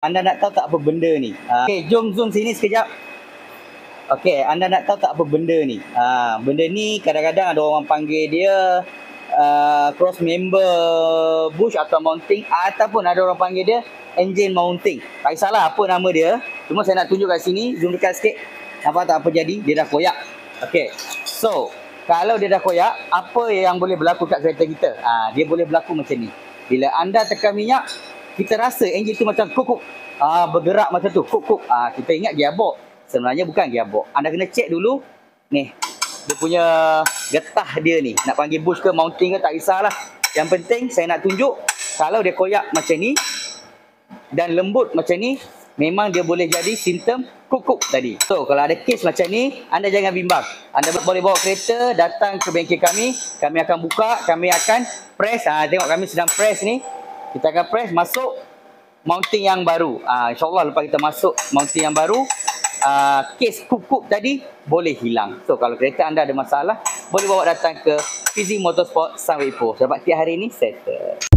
Anda nak tahu tak apa benda ni? Okey, jom zoom sini sekejap. Okey, anda nak tahu tak apa benda ni? Benda ni kadang-kadang ada orang panggil dia cross member bush atau mounting, ataupun ada orang panggil dia engine mounting. Tak kisahlah apa nama dia. Cuma saya nak tunjuk kat sini, zoom dekat sikit. Nampak tak apa jadi? Dia dah koyak. Okey. So, kalau dia dah koyak, apa yang boleh berlaku kat kereta kita? Dia boleh berlaku macam ni. Bila anda tekan minyak, kita rasa enjin tu macam kuk-kuk. Bergerak macam tu, kuk-kuk. Kita ingat gearbox. Sebenarnya bukan gearbox. Anda kena cek dulu. Ni, dia punya getah dia ni. Nak panggil bush ke mounting ke tak kisahlah. Yang penting saya nak tunjuk, kalau dia koyak macam ni dan lembut macam ni, memang dia boleh jadi simptom kuk-kuk tadi. So, kalau ada kes macam ni, anda jangan bimbang. Anda boleh bawa kereta, datang ke bengkel kami. Kami akan buka, kami akan press. Tengok kami sedang press ni. Kita akan press, masuk mounting yang baru. InsyaAllah lepas kita masuk mounting yang baru, kes kuk-kuk tadi boleh hilang. So, kalau kereta anda ada masalah, boleh bawa datang ke Fizi Motorsport Sunway Ipoh. Dapat tiap hari ni settle.